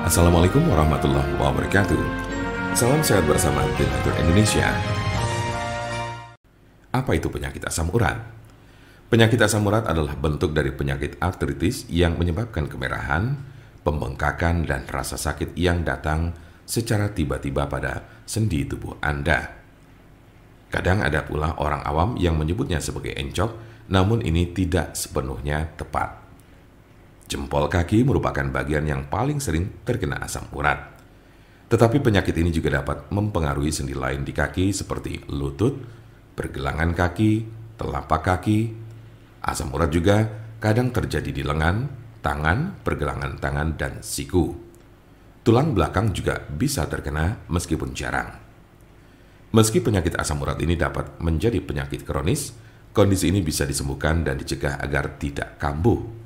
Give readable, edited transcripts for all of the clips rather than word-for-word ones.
Assalamualaikum warahmatullahi wabarakatuh. Salam sehat bersama The Doctor Indonesia. Apa itu penyakit asam urat? Penyakit asam urat adalah bentuk dari penyakit artritis yang menyebabkan kemerahan, pembengkakan, dan rasa sakit yang datang secara tiba-tiba pada sendi tubuh Anda. Kadang ada pula orang awam yang menyebutnya sebagai encok, namun ini tidak sepenuhnya tepat. Jempol kaki merupakan bagian yang paling sering terkena asam urat. Tetapi penyakit ini juga dapat mempengaruhi sendi lain di kaki seperti lutut, pergelangan kaki, telapak kaki. Asam urat juga kadang terjadi di lengan, tangan, pergelangan tangan, dan siku. Tulang belakang juga bisa terkena meskipun jarang. Meski penyakit asam urat ini dapat menjadi penyakit kronis, kondisi ini bisa disembuhkan dan dicegah agar tidak kambuh.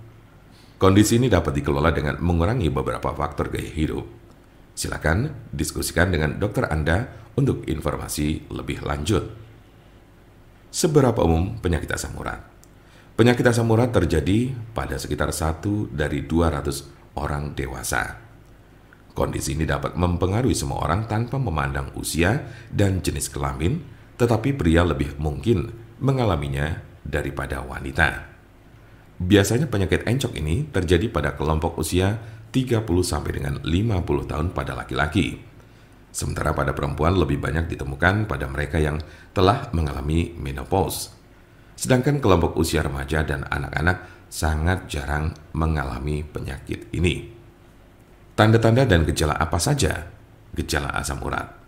Kondisi ini dapat dikelola dengan mengurangi beberapa faktor gaya hidup. Silakan diskusikan dengan dokter Anda untuk informasi lebih lanjut. Seberapa umum penyakit asam urat? Penyakit asam urat terjadi pada sekitar 1 dari 200 orang dewasa. Kondisi ini dapat mempengaruhi semua orang tanpa memandang usia dan jenis kelamin, tetapi pria lebih mungkin mengalaminya daripada wanita. Biasanya penyakit encok ini terjadi pada kelompok usia 30 sampai dengan 50 tahun pada laki-laki. Sementara pada perempuan lebih banyak ditemukan pada mereka yang telah mengalami menopause. Sedangkan kelompok usia remaja dan anak-anak sangat jarang mengalami penyakit ini. Tanda-tanda dan gejala apa saja gejala asam urat?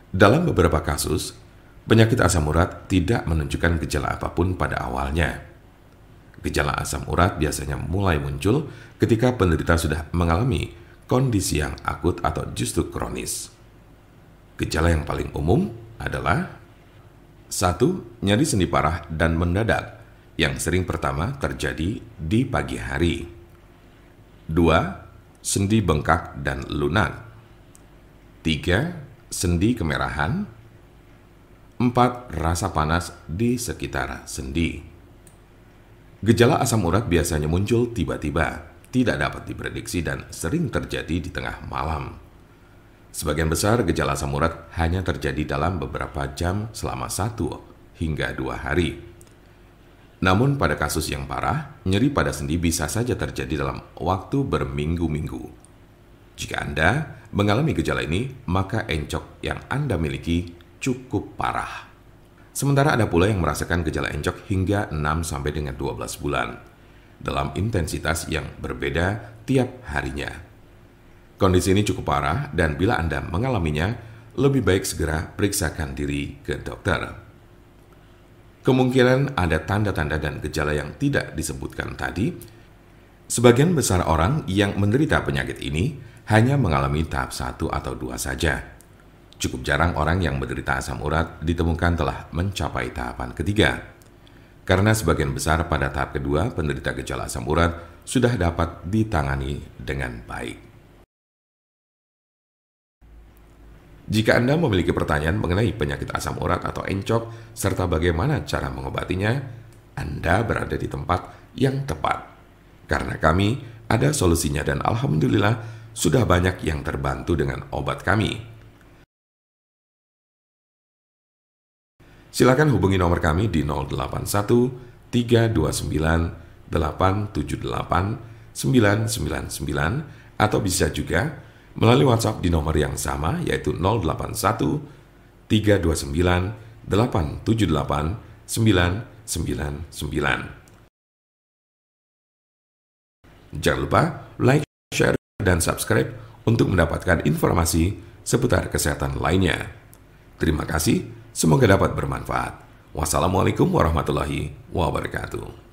Dalam beberapa kasus, penyakit asam urat tidak menunjukkan gejala apapun pada awalnya. Gejala asam urat biasanya mulai muncul ketika penderita sudah mengalami kondisi yang akut atau justru kronis. Gejala yang paling umum adalah 1. Nyeri sendi parah dan mendadak yang sering pertama terjadi di pagi hari. 2. Sendi bengkak dan lunak. 3. Sendi kemerahan. 4. Rasa panas di sekitar sendi. Gejala asam urat biasanya muncul tiba-tiba, tidak dapat diprediksi dan sering terjadi di tengah malam. Sebagian besar gejala asam urat hanya terjadi dalam beberapa jam selama 1 hingga 2 hari. Namun pada kasus yang parah, nyeri pada sendi bisa saja terjadi dalam waktu berminggu-minggu. Jika Anda mengalami gejala ini, maka encok yang Anda miliki cukup parah. Sementara ada pula yang merasakan gejala encok hingga 6 sampai dengan 12 bulan dalam intensitas yang berbeda tiap harinya. Kondisi ini cukup parah dan bila Anda mengalaminya, lebih baik segera periksakan diri ke dokter. Kemungkinan ada tanda-tanda dan gejala yang tidak disebutkan tadi. Sebagian besar orang yang menderita penyakit ini hanya mengalami tahap 1 atau 2 saja. Cukup jarang orang yang menderita asam urat ditemukan telah mencapai tahapan ketiga. Karena sebagian besar pada tahap kedua, penderita gejala asam urat sudah dapat ditangani dengan baik. Jika Anda memiliki pertanyaan mengenai penyakit asam urat atau encok, serta bagaimana cara mengobatinya, Anda berada di tempat yang tepat. Karena kami ada solusinya dan alhamdulillah sudah banyak yang terbantu dengan obat kami. Silakan hubungi nomor kami di 081 329 878 999 atau bisa juga melalui WhatsApp di nomor yang sama yaitu 081 329 878 999. Jangan lupa like, share, dan subscribe untuk mendapatkan informasi seputar kesehatan lainnya. Terima kasih. Semoga dapat bermanfaat. Wassalamualaikum warahmatullahi wabarakatuh.